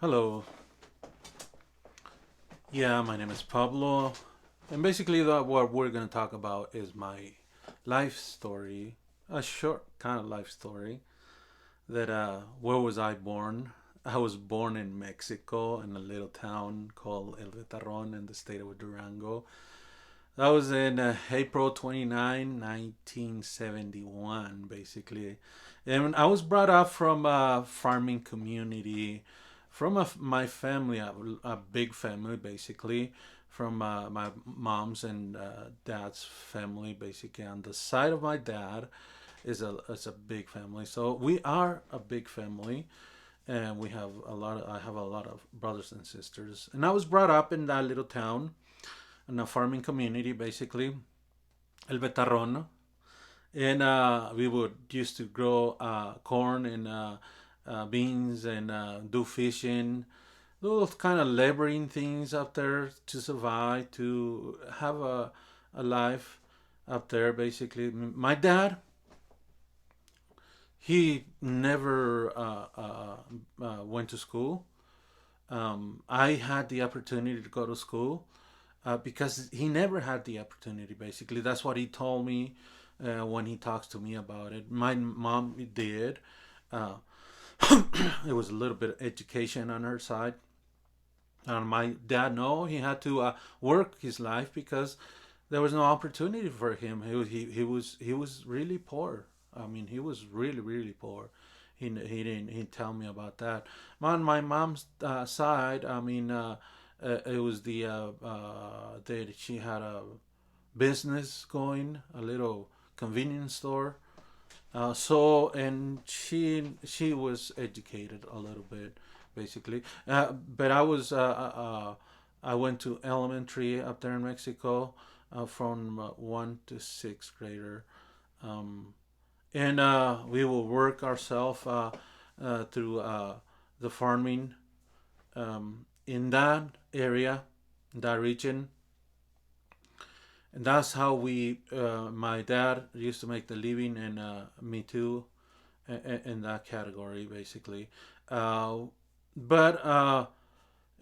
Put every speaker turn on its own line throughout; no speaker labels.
Hello. Yeah, my name is Pablo. And basically, what we're going to talk about is my life story, a short kind of life story. Where was I born? I was born in Mexico in a little town called El Vetarron in the state of Durango. That was in April 29, 1971, basically. And I was brought up from a farming community, from my family, a big family, basically, from my mom's and dad's family, basically. On the side of my dad is a big family. So we are a big family, and I have a lot of brothers and sisters. And I was brought up in that little town in a farming community, basically, El Betarron. And we would used to grow corn and beans and do fishing, those kind of laboring things up there to survive, to have a life up there, basically. My dad, he never went to school. I had the opportunity to go to school because he never had the opportunity. Basically, that's what he told me when he talks to me about it. My mom did. Uh, it was a little bit of education on her side. And my dad, no, he had to work his life because there was no opportunity for him. He was really poor. I mean, he was really poor. He didn't tell me about that. On my mom's side, I mean, it was that she had a business going, a little convenience store. And she was educated a little bit, basically. But I went to elementary up there in Mexico from 1 to 6th grader. Um, and we will work ourselves through the farming in that area, that region. And that's how my dad used to make the living, and me too, in that category, basically. Uh, but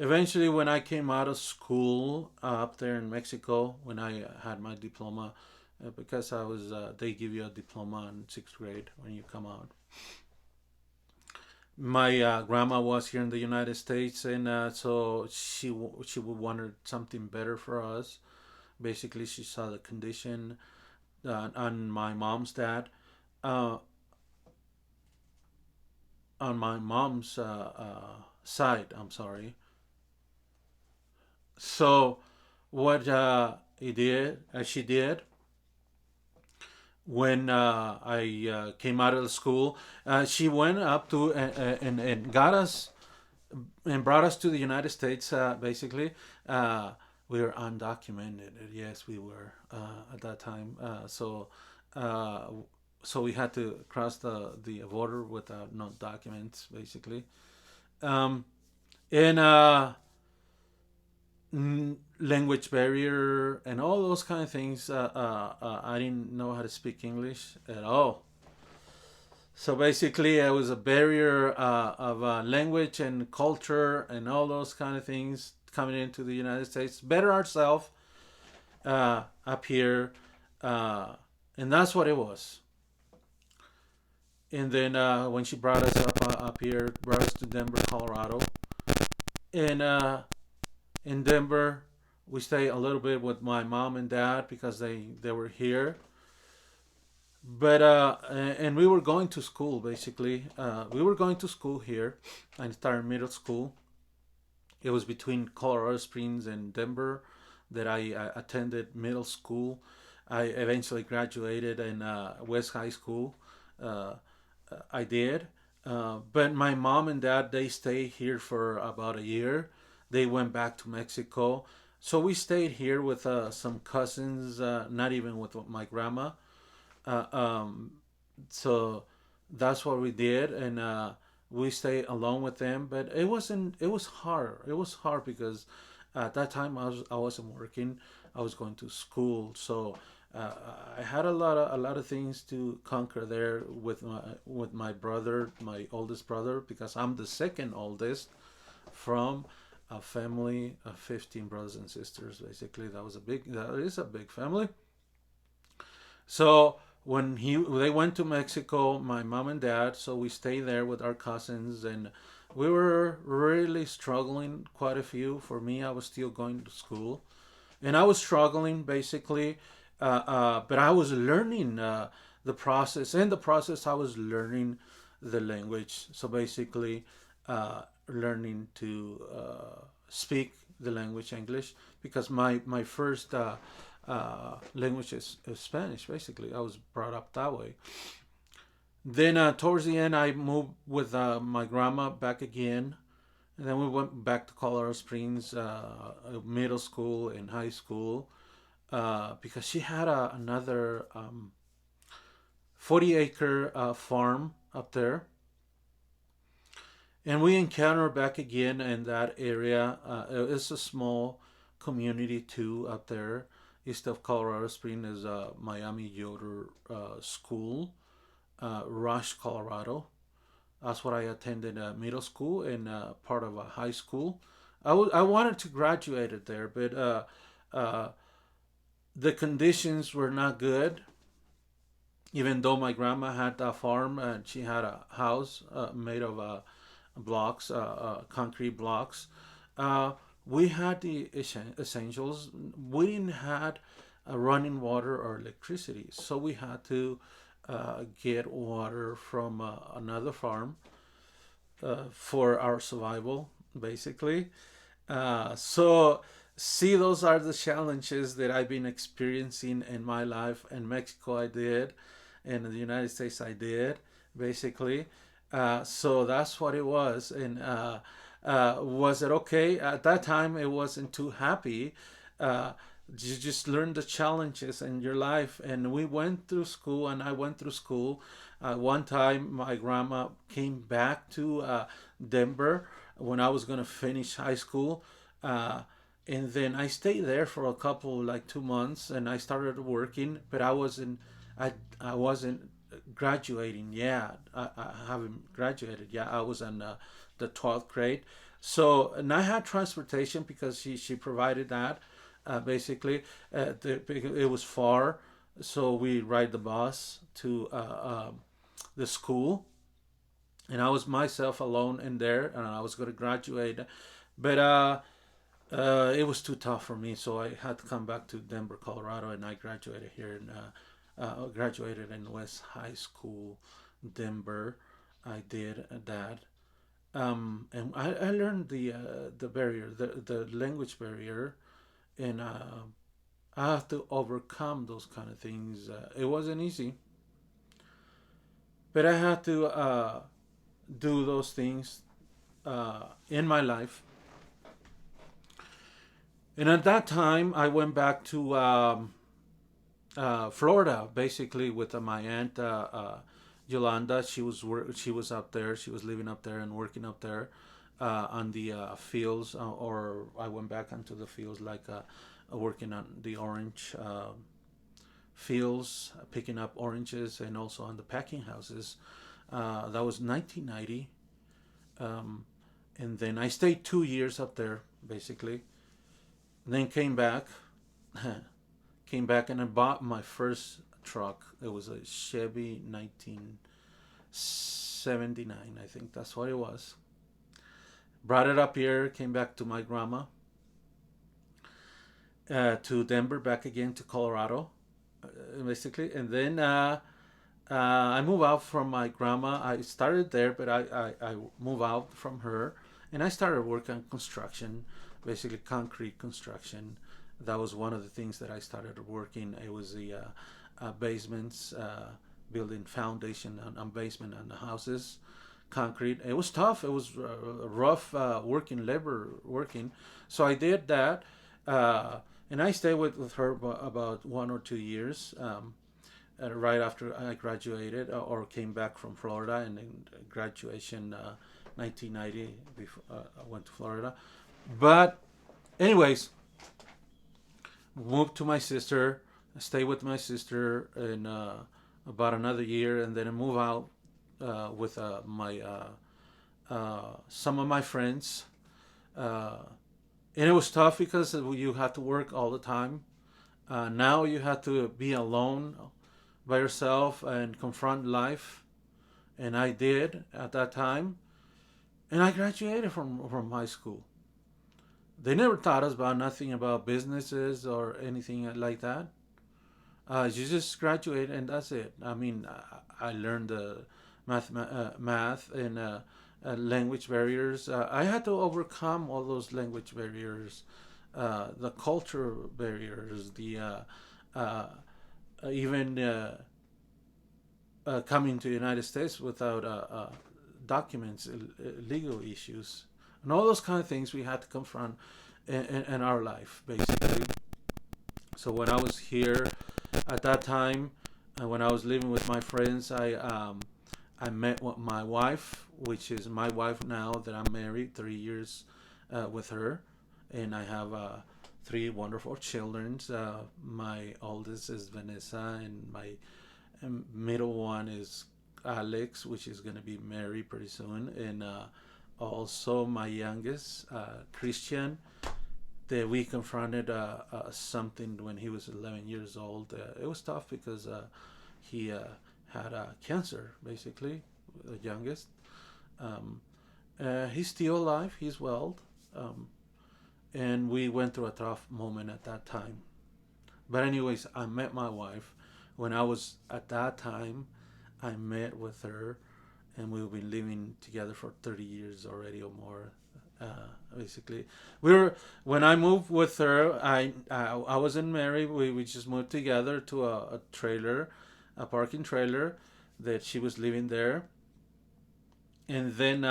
eventually, when I came out of school up there in Mexico, when I had my diploma, because they give you a diploma in 6th grade when you come out. My grandma was here in the United States, and so she wanted something better for us. Basically, she saw the condition on my mom's dad, uh, on my mom's side. I'm sorry. So what she did when I came out of the school, she went up to and got us and brought us to the United States. Basically, uh, we were undocumented. Yes, we were at that time. Uh, so we had to cross the border without no documents, basically. Um, and language barrier and all those kind of things. I didn't know how to speak English at all. So basically, it was a barrier of language and culture and all those kind of things coming into the United States. Better ourselves up here, uh, and that's what it was. And then when she brought us up here, brought us to Denver, Colorado, and in Denver, we stayed a little bit with my mom and dad because they were here. But and we were going to school, basically. We were going to school here. I started middle school. It was between Colorado Springs and Denver that I attended middle school. I eventually graduated in West High School. Uh, I did. But my mom and dad, they stayed here for about a year. They went back to Mexico. So we stayed here with some cousins, not even with my grandma. Uh, um, so that's what we did, and we stayed alone with them. But it wasn't. It was hard. It was hard because at that time I wasn't working. I was going to school, so uh, I had a lot of things to conquer there with my brother, my oldest brother, because I'm the second oldest from a family of 15 brothers and sisters. Basically, that is a big family. So when they went to Mexico, my mom and dad, so we stayed there with our cousins, and we were really struggling quite a few. For me, I was still going to school, and I was struggling basically, but I was learning the process. In the process, I was learning the language. So basically, learning to speak the language English, because my first language is Spanish. Basically, I was brought up that way. Then towards the end, I moved with my grandma back again, and then we went back to Colorado Springs, middle school and high school, because she had another 40-acre farm up there, and we encountered back again in that area. It's a small community too up there. East of Colorado Springs is Miami Yoder School, Rush, Colorado. That's what I attended middle school and part of a high school. I wanted to graduate it there, but uh, the conditions were not good. Even though my grandma had a farm and she had a house made of blocks, concrete blocks, uh, we had the essentials. We didn't had running water or electricity, so we had to get water from another farm for our survival, basically. So, see, those are the challenges that I've been experiencing in my life. In Mexico, I did, and in the United States, I did, basically. So that's what it was. And was it okay? At that time, it wasn't too happy. Uh, you just learn the challenges in your life. And we went through school, and I went through school. One time, my grandma came back to Denver when I was going to finish high school. Uh, and then I stayed there for a couple, like 2 months, and I started working, but I wasn't graduating yet. I haven't graduated yet. I was in the 12th grade. So, and I had transportation because she provided that, basically. It was far, so we ride the bus to the school, and I was myself alone in there, and I was going to graduate, but it was too tough for me, so I had to come back to Denver, Colorado, and I graduated here in graduated in West High School, Denver. I did that, and I learned the barrier, the language barrier, and I have to overcome those kind of things. It wasn't easy, but I had to do those things in my life. And at that time, I went back to Florida, basically with my aunt Yolanda. She was up there. She was living up there and working up there on the fields, or I went back onto the fields, like working on the orange fields, picking up oranges, and also on the packing houses. That was 1990, and then I stayed 2 years up there, basically. And then came back, came back, and I bought my first truck. It was a Chevy 1979, I think that's what it was. Brought it up here, came back to my grandma, to Denver, back again to Colorado, basically. And then I moved out from my grandma. I started there, but I moved out from her, and I started working on construction, basically concrete construction. That was one of the things that I started working. It was the basements, building foundation on basement on the houses, concrete. It was tough. It was rough working, labor working. So I did that, and I stayed with her about 1 or 2 years. Right after I graduated, or came back from Florida, and then graduation 1990. Before I went to Florida, but anyways, moved to my sister, stayed with my sister in about another year, and then I moved out with my some of my friends. uh, and it was tough because you had to work all the time. Now you had to be alone by yourself and confront life, and I did at that time. And I graduated from high school. They never taught us about nothing about businesses or anything like that. You just graduate and that's it. I mean, I learned math and language barriers. I had to overcome all those language barriers, the culture barriers, the uh, even coming to the United States without documents, legal issues, and all those kind of things we had to confront in our life, basically. So when I was here at that time, when I was living with my friends, I met my wife, which is my wife now that I'm married 3 years with her, and I have three wonderful children. My oldest is Vanessa, and my middle one is Alex, which is going to be married pretty soon, and also my youngest, Christian, that we confronted something when he was 11 years old. It was tough because he had cancer, basically, the youngest. Um, he's still alive, he's well, um, and we went through a tough moment at that time. But, anyways, I met my wife when I was at that time. I met with her, and we've been living together for 30 years already or more. Basically, we were when I moved with her. I wasn't married. We just moved together to a trailer, a parking trailer that she was living there, and then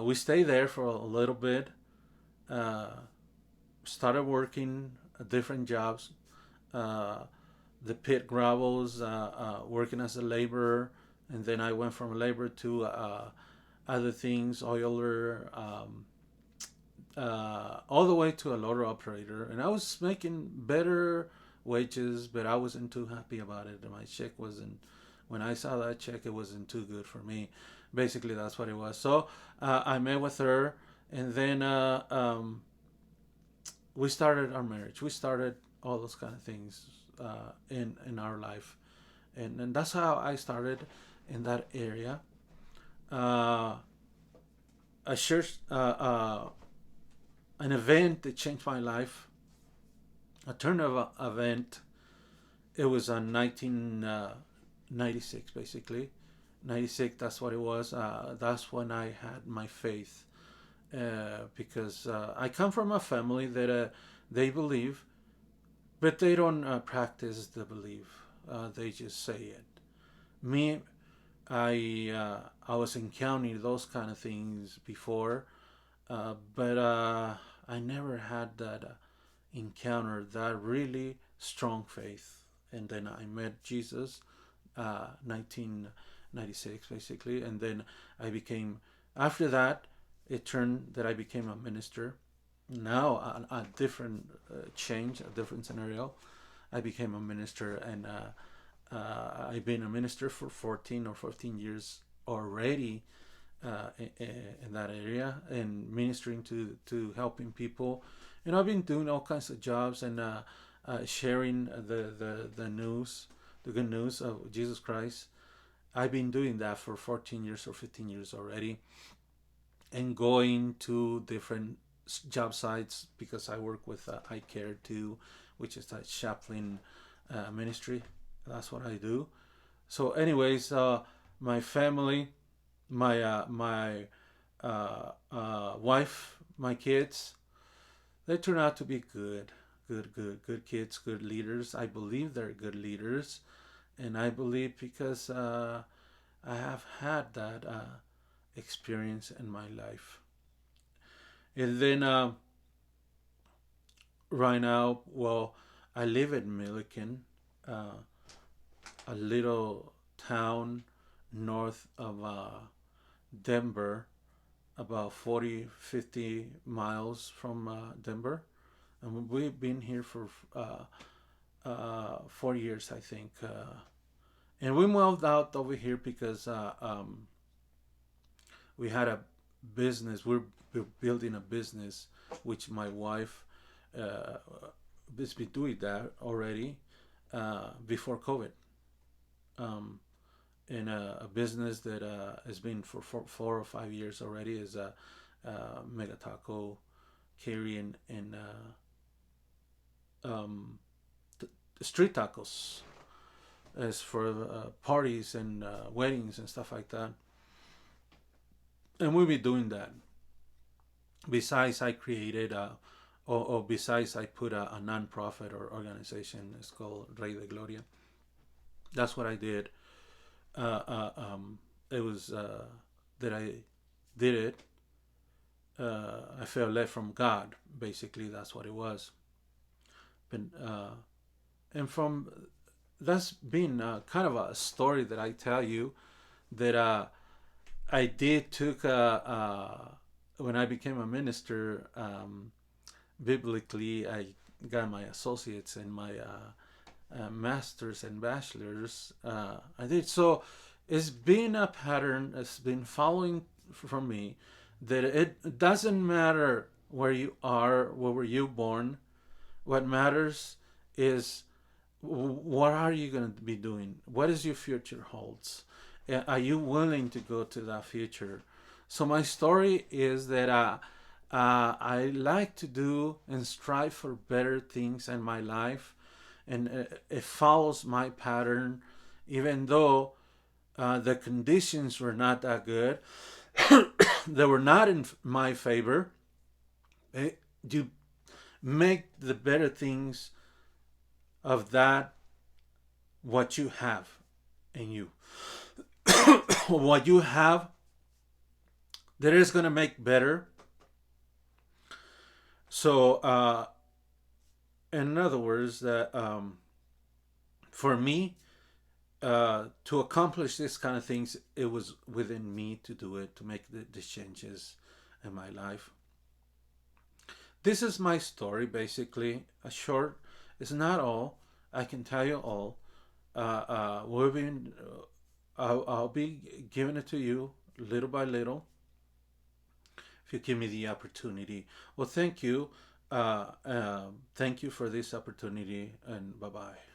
we stayed there for a little bit. Uh, Started working different jobs. Uh, the pit gravels, working as a laborer, and then I went from labor to other things, oiler, all the way to a loader operator. And I was making better wages, but I wasn't too happy about it. And my check wasn't, when I saw that check, it wasn't too good for me. Basically, that's what it was. So I met with her, and then we started our marriage. We started all those kind of things in our life, and that's how I started in that area. Uh, a church, an event that changed my life, a turn of event. It was on 1996, basically. 96, that's what it was. That's when I had my faith. Because I come from a family that they believe, but they don't practice the belief. They just say it. Me, I was encountering those kind of things before, but I never had that encounter, that really strong faith. And then I met Jesus, 1996 basically, and then I became. After that, it turned that I became a minister. Now a different change, a different scenario. I became a minister, and I've been a minister for 14 or 15 years already in that area and ministering to helping people. And I've been doing all kinds of jobs and sharing the news, the good news of Jesus Christ. I've been doing that for 14 years or 15 years already, and going to different job sites because I work with I Care too, which is a chaplain ministry. That's what I do. So, anyways, my family, my wife, my kids, they turn out to be good kids, good leaders. I believe they're good leaders, and I believe because I have had that experience in my life. And then right now, well, I live in Milliken, uh, a little town north of Denver, about 40, 50 miles from Denver. And we've been here for 4 years, I think. And we moved out over here because we had business. We're building a business, which my wife uh, has been doing that already before COVID. Um, in a business that has been for 4 or 5 years already is Mega Taco carrying in um, street tacos as for parties and weddings and stuff like that. And we'll be doing that. Besides, I created or besides, I put a non-profit or organization. It's called Rey de Gloria. That's what I did. Uh, uh, um, it was that I did it. I felt led from God. Basically, that's what it was. But, and from that's been kind of a story that I tell you that I did took when I became a minister. Biblically, I got my associates and my masters and bachelors. I did so. It's been a pattern. It's been following from me that it doesn't matter where you are, where were you born. What matters is what are you going to be doing? What is your future holds? Are you willing to go to that future? So my story is that I like to do and strive for better things in my life, and it follows my pattern, even though the conditions were not that good. They were not in my favor. You make the better things of that what you have in you. What you have that is going to make better. So, in other words, that for me, to accomplish this kind of things, it was within me to do it, to make the changes in my life. This is my story, basically. A short, it's not all. I can tell you all. We've been, I'll be giving it to you little by little if you give me the opportunity. Well, thank you. Thank you for this opportunity, and bye bye.